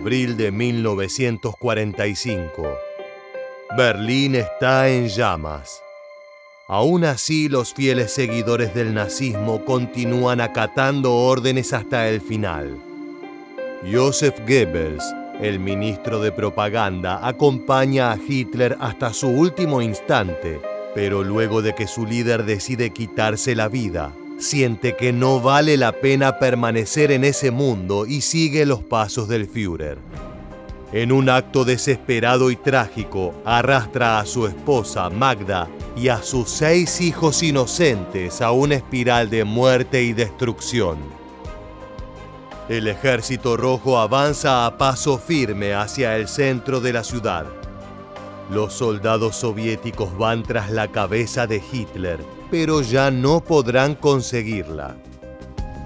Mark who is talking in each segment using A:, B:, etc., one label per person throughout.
A: Abril de 1945. Berlín está en llamas. Aún así, los fieles seguidores del nazismo continúan acatando órdenes hasta el final. Joseph Goebbels, el ministro de propaganda, acompaña a Hitler hasta su último instante, pero luego de que su líder decide quitarse la vida, siente que no vale la pena permanecer en ese mundo y sigue los pasos del Führer. En un acto desesperado y trágico, arrastra a su esposa Magda y a sus 6 hijos inocentes a una espiral de muerte y destrucción. El Ejército Rojo avanza a paso firme hacia el centro de la ciudad. Los soldados soviéticos van tras la cabeza de Hitler, pero ya no podrán conseguirla.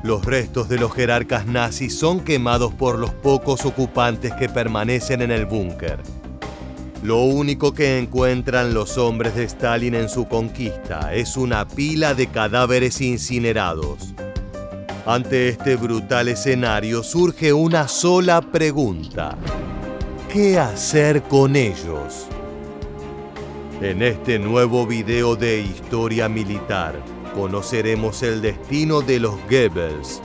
A: Los restos de los jerarcas nazis son quemados por los pocos ocupantes que permanecen en el búnker. Lo único que encuentran los hombres de Stalin en su conquista es una pila de cadáveres incinerados. Ante este brutal escenario surge una sola pregunta: ¿qué hacer con ellos? En este nuevo video de Historia Militar, conoceremos el destino de los Goebbels,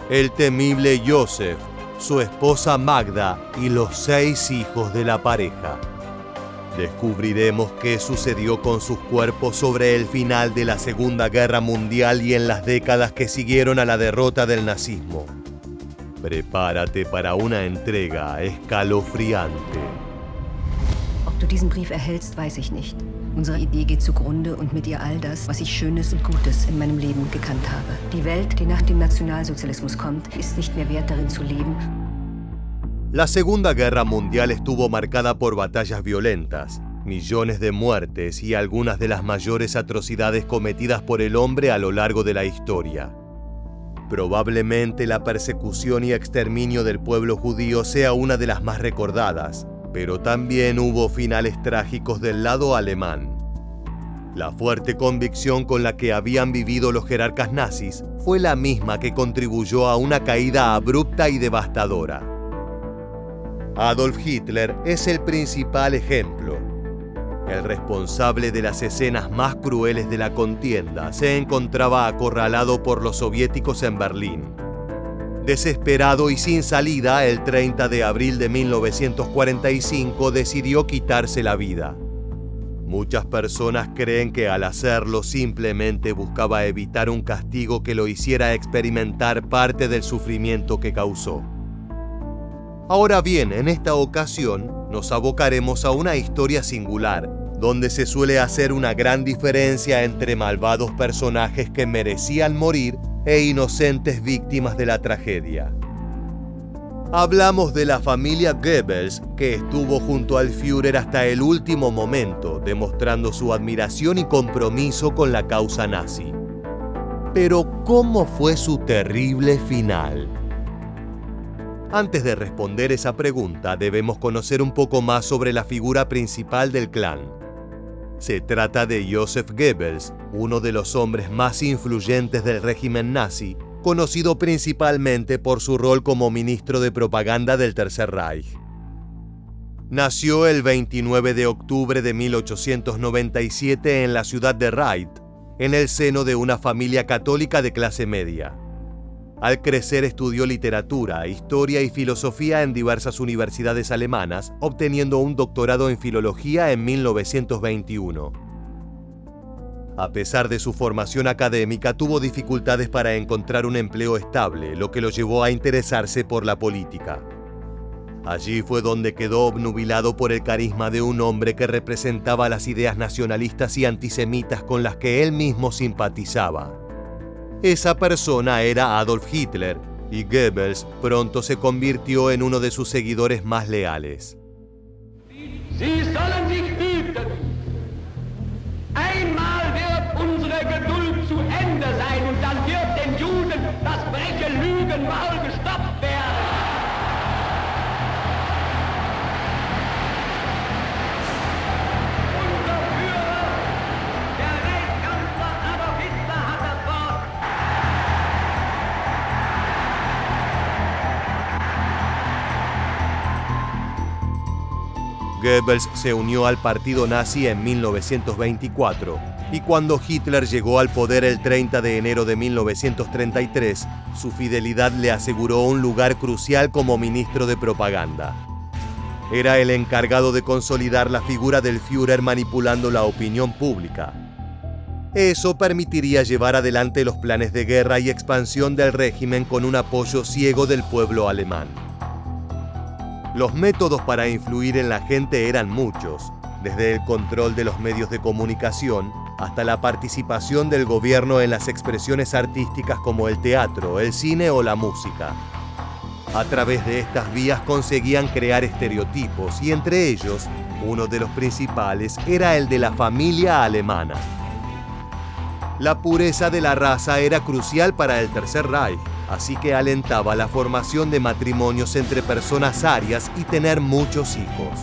A: el temible Joseph, su esposa Magda y los 6 hijos de la pareja. Descubriremos qué sucedió con sus cuerpos sobre el final de la Segunda Guerra Mundial y en las décadas que siguieron a la derrota del nazismo. Prepárate para una entrega escalofriante.
B: Ob du diesen Brief erhältst, weiß ich nicht. Unsere Idee geht zugrunde und mit ihr all das, was ich Schönes und Gutes in meinem Leben gekannt habe. Die Welt, die nach dem Nationalsozialismus kommt, ist nicht mehr wert, darin zu leben.
A: La Segunda Guerra Mundial estuvo marcada por batallas violentas, millones de muertes y algunas de las mayores atrocidades cometidas por el hombre a lo largo de la historia. Probablemente la persecución y exterminio del pueblo judío sea una de las más recordadas, pero también hubo finales trágicos del lado alemán. La fuerte convicción con la que habían vivido los jerarcas nazis fue la misma que contribuyó a una caída abrupta y devastadora. Adolf Hitler es el principal ejemplo. El responsable de las escenas más crueles de la contienda se encontraba acorralado por los soviéticos en Berlín. Desesperado y sin salida, el 30 de abril de 1945 decidió quitarse la vida. Muchas personas creen que al hacerlo simplemente buscaba evitar un castigo que lo hiciera experimentar parte del sufrimiento que causó. Ahora bien, en esta ocasión nos abocaremos a una historia singular, donde se suele hacer una gran diferencia entre malvados personajes que merecían morir e inocentes víctimas de la tragedia. Hablamos de la familia Goebbels, que estuvo junto al Führer hasta el último momento, demostrando su admiración y compromiso con la causa nazi. Pero, ¿cómo fue su terrible final? Antes de responder esa pregunta, debemos conocer un poco más sobre la figura principal del clan. Se trata de Joseph Goebbels, uno de los hombres más influyentes del régimen nazi, conocido principalmente por su rol como ministro de propaganda del Tercer Reich. Nació el 29 de octubre de 1897 en la ciudad de Reit, en el seno de una familia católica de clase media. Al crecer estudió literatura, historia y filosofía en diversas universidades alemanas, obteniendo un doctorado en filología en 1921. A pesar de su formación académica, tuvo dificultades para encontrar un empleo estable, lo que lo llevó a interesarse por la política. Allí fue donde quedó obnubilado por el carisma de un hombre que representaba las ideas nacionalistas y antisemitas con las que él mismo simpatizaba. Esa persona era Adolf Hitler, y Goebbels pronto se convirtió en uno de sus seguidores más leales.
C: Sie sollen sich hüten. Einmal wird unsere Geduld zu Ende sein und dann wird den Juden das freche Lügenmaul gestopft werden. Unser Führer, der Reichskanzler Adolf Hitler, hat das Wort.
A: Goebbels se unió al partido nazi en 1924 y cuando Hitler llegó al poder el 30 de enero de 1933, su fidelidad le aseguró un lugar crucial como ministro de propaganda. Era el encargado de consolidar la figura del Führer manipulando la opinión pública. Eso permitiría llevar adelante los planes de guerra y expansión del régimen con un apoyo ciego del pueblo alemán. Los métodos para influir en la gente eran muchos, desde el control de los medios de comunicación hasta la participación del gobierno en las expresiones artísticas como el teatro, el cine o la música. A través de estas vías conseguían crear estereotipos y entre ellos, uno de los principales era el de la familia alemana. La pureza de la raza era crucial para el Tercer Reich, así que alentaba la formación de matrimonios entre personas arias y tener muchos hijos.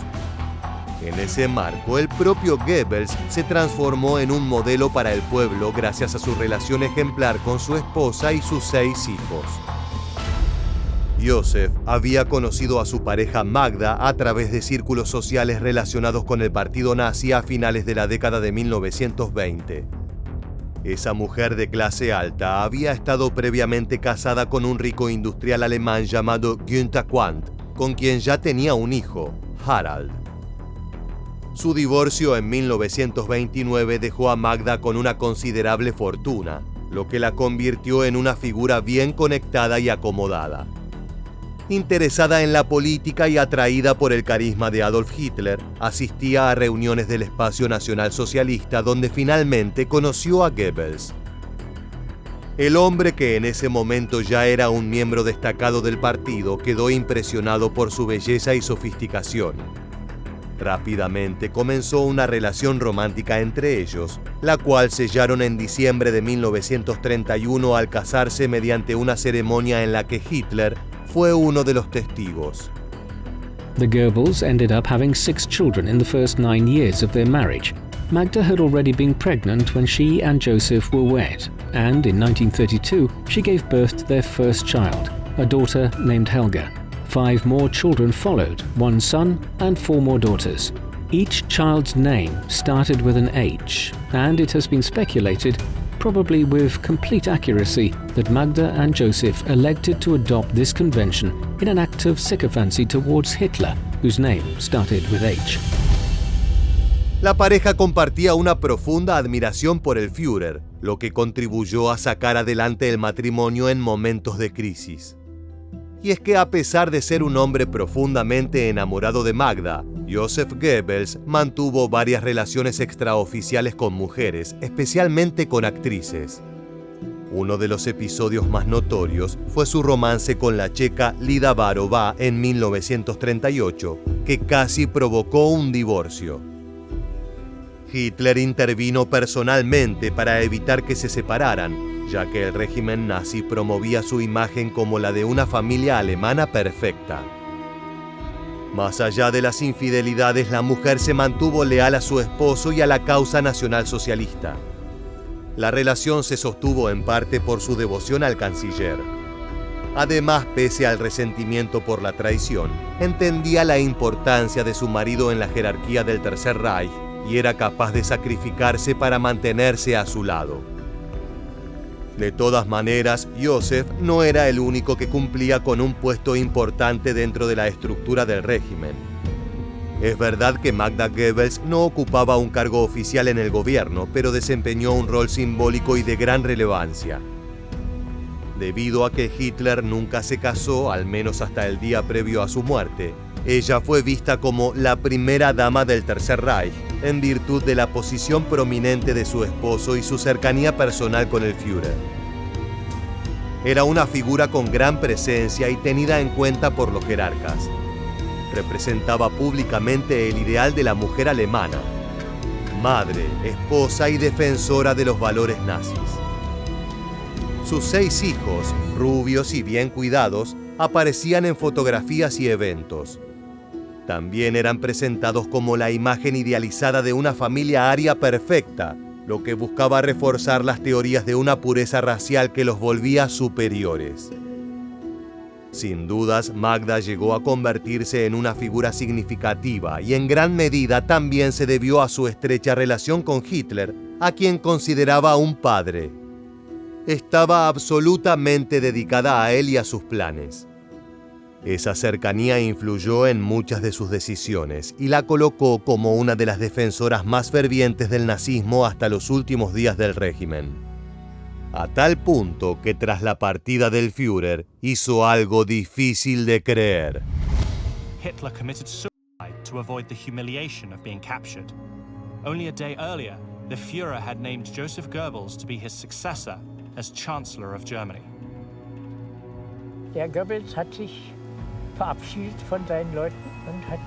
A: En ese marco, el propio Goebbels se transformó en un modelo para el pueblo gracias a su relación ejemplar con su esposa y sus 6 hijos. Josef había conocido a su pareja Magda a través de círculos sociales relacionados con el partido nazi a finales de la década de 1920. Esa mujer de clase alta había estado previamente casada con un rico industrial alemán llamado Günther Quandt, con quien ya tenía un hijo, Harald. Su divorcio en 1929 dejó a Magda con una considerable fortuna, lo que la convirtió en una figura bien conectada y acomodada. Interesada en la política y atraída por el carisma de Adolf Hitler, asistía a reuniones del Espacio Nacional Socialista donde finalmente conoció a Goebbels. El hombre que en ese momento ya era un miembro destacado del partido quedó impresionado por su belleza y sofisticación. Rápidamente comenzó una relación romántica entre ellos, la cual sellaron en diciembre de 1931 al casarse mediante una ceremonia en la que Hitler fue uno de los testigos.
D: The Goebbels ended up having 6 children in the first 9 years of their marriage. Magda had already been pregnant when she and Joseph were wed, and in 1932 she gave birth to their first child, a daughter named Helga. 5 more children followed, 1 son and 4 more daughters. Each child's name started with an H, and it has been speculated, probably with complete accuracy, that Magda and Joseph elected to adopt this convention in an act of sycophancy towards Hitler, whose name started with H.
A: La pareja compartía una profunda admiración por el Führer, lo que contribuyó a sacar adelante el matrimonio en momentos de crisis. Y es que a pesar de ser un hombre profundamente enamorado de Magda, Joseph Goebbels mantuvo varias relaciones extraoficiales con mujeres, especialmente con actrices. Uno de los episodios más notorios fue su romance con la checa Lida Barová en 1938, que casi provocó un divorcio. Hitler intervino personalmente para evitar que se separaran, ya que el régimen nazi promovía su imagen como la de una familia alemana perfecta. Más allá de las infidelidades, la mujer se mantuvo leal a su esposo y a la causa nacionalsocialista. La relación se sostuvo en parte por su devoción al canciller. Además, pese al resentimiento por la traición, entendía la importancia de su marido en la jerarquía del Tercer Reich y era capaz de sacrificarse para mantenerse a su lado. De todas maneras, Joseph no era el único que cumplía con un puesto importante dentro de la estructura del régimen. Es verdad que Magda Goebbels no ocupaba un cargo oficial en el gobierno, pero desempeñó un rol simbólico y de gran relevancia. Debido a que Hitler nunca se casó, al menos hasta el día previo a su muerte, ella fue vista como la primera dama del Tercer Reich, en virtud de la posición prominente de su esposo y su cercanía personal con el Führer. Era una figura con gran presencia y tenida en cuenta por los jerarcas. Representaba públicamente el ideal de la mujer alemana, madre, esposa y defensora de los valores nazis. Sus 6 hijos, rubios y bien cuidados, aparecían en fotografías y eventos. También eran presentados como la imagen idealizada de una familia aria perfecta, lo que buscaba reforzar las teorías de una pureza racial que los volvía superiores. Sin dudas, Magda llegó a convertirse en una figura significativa y en gran medida también se debió a su estrecha relación con Hitler, a quien consideraba un padre. Estaba absolutamente dedicada a él y a sus planes. Esa cercanía influyó en muchas de sus decisiones y la colocó como una de las defensoras más fervientes del nazismo hasta los últimos días del régimen. A tal punto que tras la partida del Führer hizo algo difícil de creer.
E: Hitler committed suicide to avoid the humiliation of being captured. Only a day earlier, the Führer had named Joseph Goebbels to be his successor as Chancellor of Germany.
F: Der Goebbels hat sich verabschiedet von seinen Leuten und hat,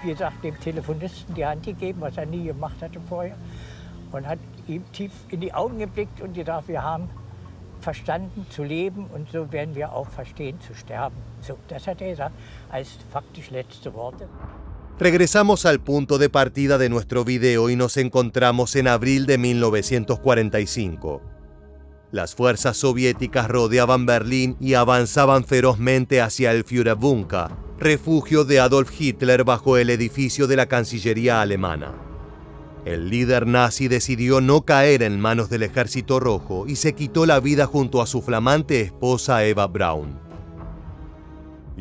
F: wie gesagt, dem Telefonisten die Hand gegeben, was er nie gemacht hatte vorher, und hat ihm tief in die Augen geblickt und gesagt, wir haben verstanden zu leben und so werden wir auch verstehen zu sterben. So, das hat er gesagt als faktisch letzte Worte.
A: Regresamos al punto de partida de nuestro video y nos encontramos en abril de 1945. Las fuerzas soviéticas rodeaban Berlín y avanzaban ferozmente hacia el Führerbunker, refugio de Adolf Hitler bajo el edificio de la Cancillería alemana. El líder nazi decidió no caer en manos del Ejército Rojo y se quitó la vida junto a su flamante esposa Eva Braun.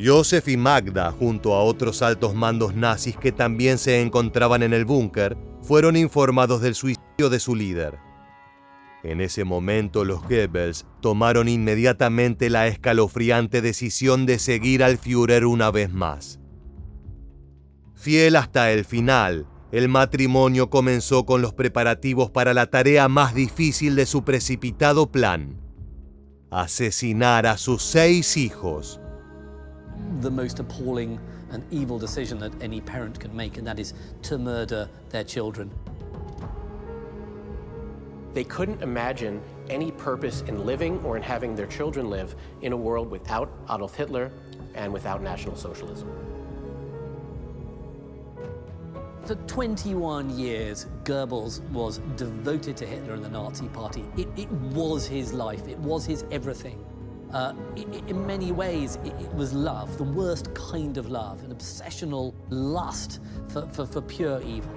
A: Joseph y Magda, junto a otros altos mandos nazis que también se encontraban en el búnker, fueron informados del suicidio de su líder. En ese momento los Goebbels tomaron inmediatamente la escalofriante decisión de seguir al Führer una vez más. Fiel hasta el final, el matrimonio comenzó con los preparativos para la tarea más difícil de su precipitado plan: asesinar a sus 6 hijos.
G: The most appalling and evil decision that any parent can make, and that is to murder their children.
H: They couldn't imagine any purpose in living or in having their children live in a world without Adolf Hitler and without National Socialism.
G: For 21 years, Goebbels was devoted to Hitler and the Nazi Party. It was his life, it was his everything. In many ways, it was love, the worst kind of love, an obsessional lust for pure evil.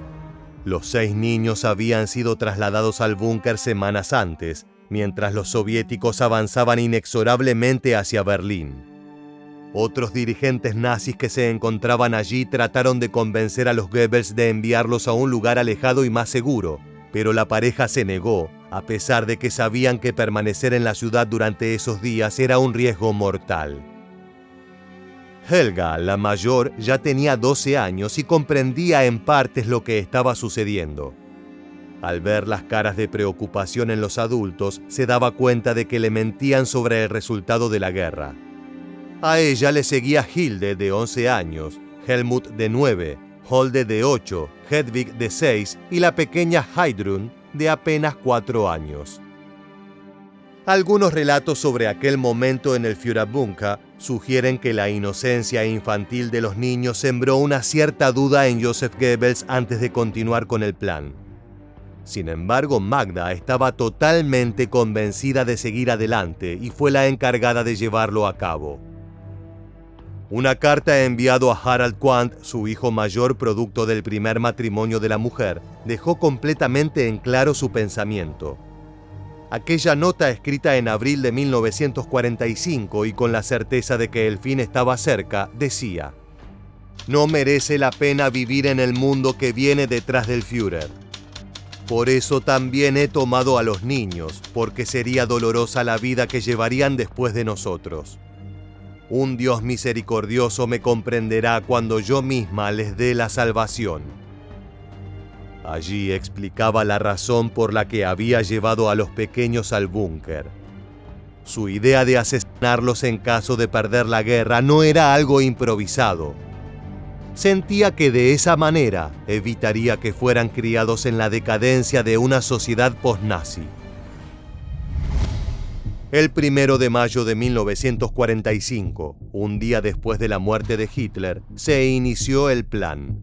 A: Los 6 niños habían sido trasladados al búnker semanas antes, mientras los soviéticos avanzaban inexorablemente hacia Berlín. Otros dirigentes nazis que se encontraban allí trataron de convencer a los Goebbels de enviarlos a un lugar alejado y más seguro, pero la pareja se negó, a pesar de que sabían que permanecer en la ciudad durante esos días era un riesgo mortal. Helga, la mayor, ya tenía 12 años y comprendía en partes lo que estaba sucediendo. Al ver las caras de preocupación en los adultos, se daba cuenta de que le mentían sobre el resultado de la guerra. A ella le seguía Hilde, de 11 años, Helmut, de 9, Holde, de 8, Hedwig, de 6 y la pequeña Heidrun, de apenas 4 años. Algunos relatos sobre aquel momento en el Führerbunker sugieren que la inocencia infantil de los niños sembró una cierta duda en Joseph Goebbels antes de continuar con el plan. Sin embargo, Magda estaba totalmente convencida de seguir adelante y fue la encargada de llevarlo a cabo. Una carta enviada a Harald Quandt, su hijo mayor producto del primer matrimonio de la mujer, dejó completamente en claro su pensamiento. Aquella nota, escrita en abril de 1945 y con la certeza de que el fin estaba cerca, decía: «No merece la pena vivir en el mundo que viene detrás del Führer. Por eso también he tomado a los niños, porque sería dolorosa la vida que llevarían después de nosotros. Un Dios misericordioso me comprenderá cuando yo misma les dé la salvación». Allí explicaba la razón por la que había llevado a los pequeños al búnker. Su idea de asesinarlos en caso de perder la guerra no era algo improvisado. Sentía que de esa manera evitaría que fueran criados en la decadencia de una sociedad post-nazi. El 1 de mayo de 1945, un día después de la muerte de Hitler, se inició el plan.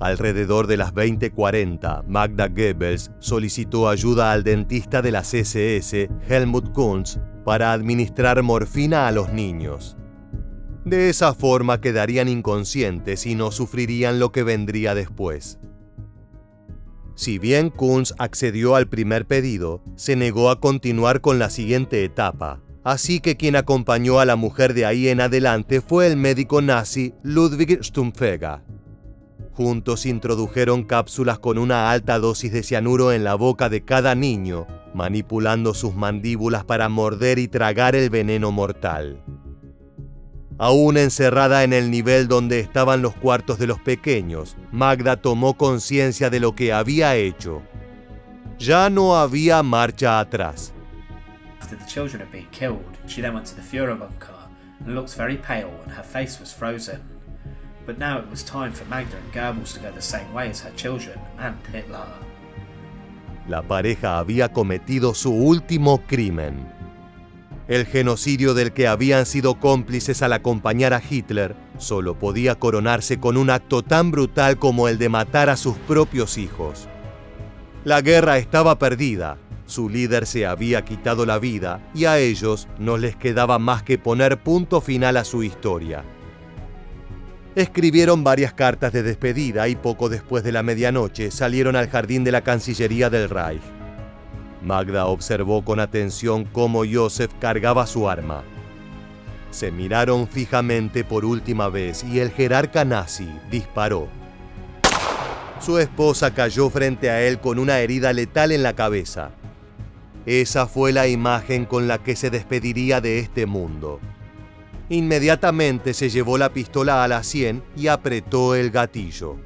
A: Alrededor de las 20:40, Magda Goebbels solicitó ayuda al dentista de las SS, Helmut Kunz, para administrar morfina a los niños. De esa forma quedarían inconscientes y no sufrirían lo que vendría después. Si bien Kunz accedió al primer pedido, se negó a continuar con la siguiente etapa, así que quien acompañó a la mujer de ahí en adelante fue el médico nazi Ludwig Stumpfegger. Juntos introdujeron cápsulas con una alta dosis de cianuro en la boca de cada niño, manipulando sus mandíbulas para morder y tragar el veneno mortal. Aún encerrada en el nivel donde estaban los cuartos de los pequeños, Magda tomó conciencia de lo que había hecho. Ya no había marcha atrás.
I: After the children had been killed, she then went to the Führer bunker and looked very pale and her face was frozen. But now it was time for Magda and Goebbels to go the same way as her children and Hitler.
A: La pareja había cometido su último crimen. El genocidio del que habían sido cómplices al acompañar a Hitler solo podía coronarse con un acto tan brutal como el de matar a sus propios hijos. La guerra estaba perdida, su líder se había quitado la vida y a ellos no les quedaba más que poner punto final a su historia. Escribieron varias cartas de despedida y poco después de la medianoche salieron al jardín de la Cancillería del Reich. Magda observó con atención cómo Josef cargaba su arma. Se miraron fijamente por última vez y el jerarca nazi disparó. Su esposa cayó frente a él con una herida letal en la cabeza. Esa fue la imagen con la que se despediría de este mundo. Inmediatamente se llevó la pistola a la sien y apretó el gatillo.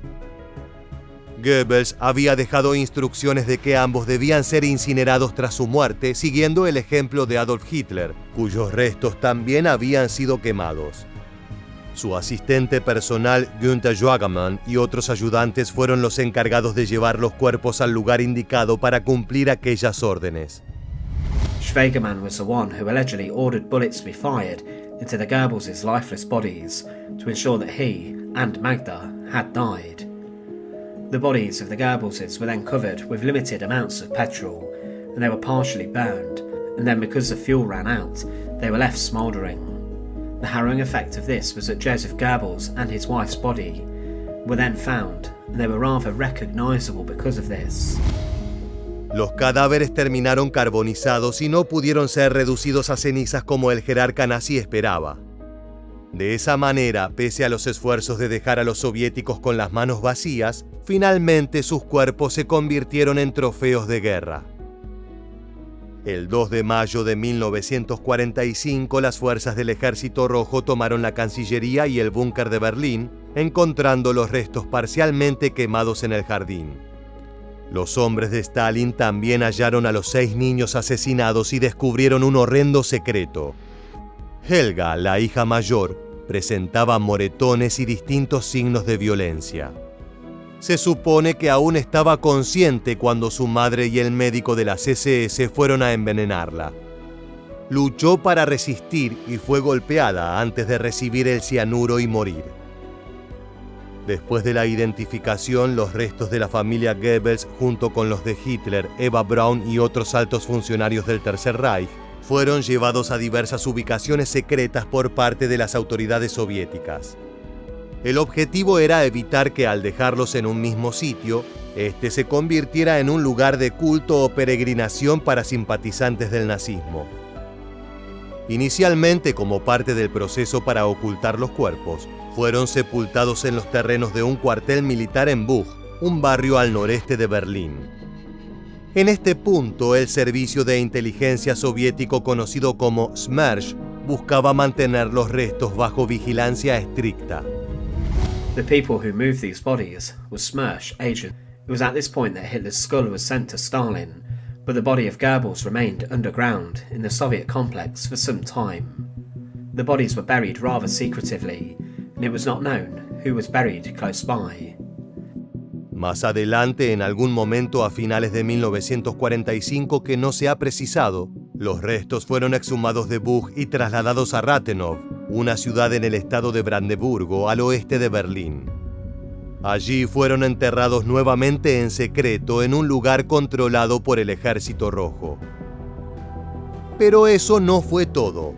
A: Goebbels había dejado instrucciones de que ambos debían ser incinerados tras su muerte, siguiendo el ejemplo de Adolf Hitler, cuyos restos también habían sido quemados. Su asistente personal, Günther Schwagermann, y otros ayudantes fueron los encargados de llevar los cuerpos al lugar indicado para cumplir aquellas órdenes.
I: Schwagermann was the one who allegedly ordered bullets to be fired into the Goebbels' lifeless bodies to ensure that he and Magda had died. The bodies of the Goebbelses were then covered with limited amounts of petrol, and they were partially burned, and then because the fuel ran out, they were left smouldering. The harrowing effect of this was that Joseph Goebbels and his wife's body were then found, and they were rather recognisable because of this.
A: Los cadáveres terminaron carbonizados y no pudieron ser reducidos a cenizas como el jerarca nazi esperaba. De esa manera, pese a los esfuerzos de dejar a los soviéticos con las manos vacías, finalmente sus cuerpos se convirtieron en trofeos de guerra. El 2 de mayo de 1945, las fuerzas del Ejército Rojo tomaron la Cancillería y el búnker de Berlín, encontrando los restos parcialmente quemados en el jardín. Los hombres de Stalin también hallaron a los 6 niños asesinados y descubrieron un horrendo secreto. Helga, la hija mayor, presentaba moretones y distintos signos de violencia. Se supone que aún estaba consciente cuando su madre y el médico de las SS fueron a envenenarla. Luchó para resistir y fue golpeada antes de recibir el cianuro y morir. Después de la identificación, los restos de la familia Goebbels, junto con los de Hitler, Eva Braun y otros altos funcionarios del Tercer Reich, fueron llevados a diversas ubicaciones secretas por parte de las autoridades soviéticas. El objetivo era evitar que al dejarlos en un mismo sitio, este se convirtiera en un lugar de culto o peregrinación para simpatizantes del nazismo. Inicialmente, como parte del proceso para ocultar los cuerpos, fueron sepultados en los terrenos de un cuartel militar en Buch, un barrio al noreste de Berlín. En este punto, el servicio de inteligencia soviético conocido como Smersh buscaba mantener los restos bajo vigilancia estricta.
I: The people who moved these bodies were Smersh agents. It was at this point that Hitler's skull was sent to Stalin, but the body of Goebbels remained underground in the Soviet complex for some time. The bodies were buried rather secretively, and it was not known who was buried close by.
A: Más adelante, en algún momento a finales de 1945 que no se ha precisado, los restos fueron exhumados de Buch y trasladados a Rathenau, una ciudad en el estado de Brandeburgo, al oeste de Berlín. Allí fueron enterrados nuevamente en secreto en un lugar controlado por el Ejército Rojo. Pero eso no fue todo.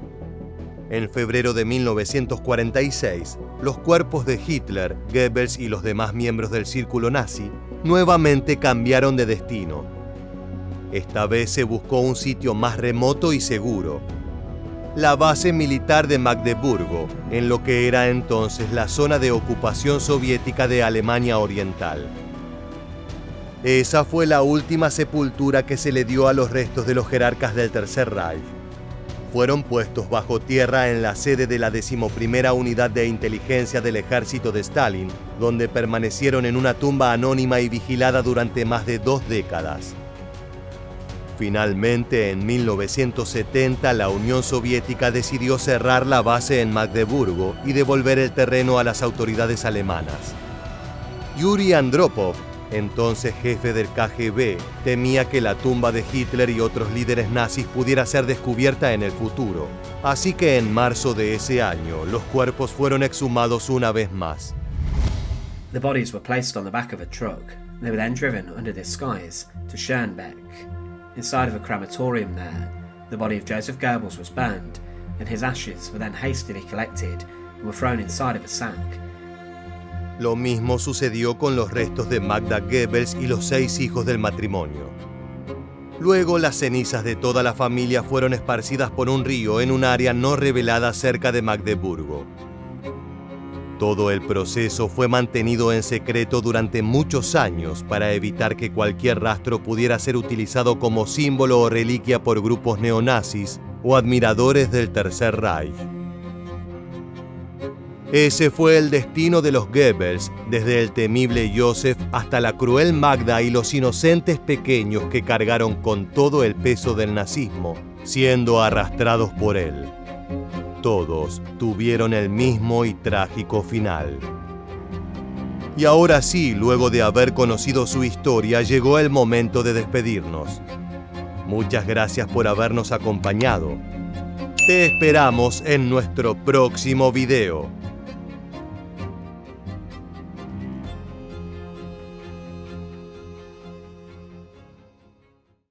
A: En febrero de 1946, los cuerpos de Hitler, Goebbels y los demás miembros del círculo nazi nuevamente cambiaron de destino. Esta vez se buscó un sitio más remoto y seguro: la base militar de Magdeburgo, en lo que era entonces la zona de ocupación soviética de Alemania Oriental. Esa fue la última sepultura que se le dio a los restos de los jerarcas del Tercer Reich. Fueron puestos bajo tierra en la sede de la 11ª Unidad de Inteligencia del Ejército de Stalin, donde permanecieron en una tumba anónima y vigilada durante más de 2 décadas. Finalmente, en 1970, la Unión Soviética decidió cerrar la base en Magdeburgo y devolver el terreno a las autoridades alemanas. Yuri Andropov, entonces jefe del KGB, temía que la tumba de Hitler y otros líderes nazis pudiera ser descubierta en el futuro. Así que en marzo de ese año, los cuerpos fueron exhumados una vez más.
I: The bodies were placed on the back of a truck. They were then driven under the skies to Schönbeck. Inside of a crematorium there, the body of Joseph Goebbels was burned, and his ashes were then hastily collected and were thrown inside of a sack.
A: Lo mismo sucedió con los restos de Magda Goebbels y los 6 hijos del matrimonio. Luego, las cenizas de toda la familia fueron esparcidas por un río en un área no revelada cerca de Magdeburgo. Todo el proceso fue mantenido en secreto durante muchos años para evitar que cualquier rastro pudiera ser utilizado como símbolo o reliquia por grupos neonazis o admiradores del Tercer Reich. Ese fue el destino de los Goebbels, desde el temible Joseph hasta la cruel Magda y los inocentes pequeños que cargaron con todo el peso del nazismo, siendo arrastrados por él. Todos tuvieron el mismo y trágico final. Y ahora sí, luego de haber conocido su historia, llegó el momento de despedirnos. Muchas gracias por habernos acompañado. Te esperamos en nuestro próximo video.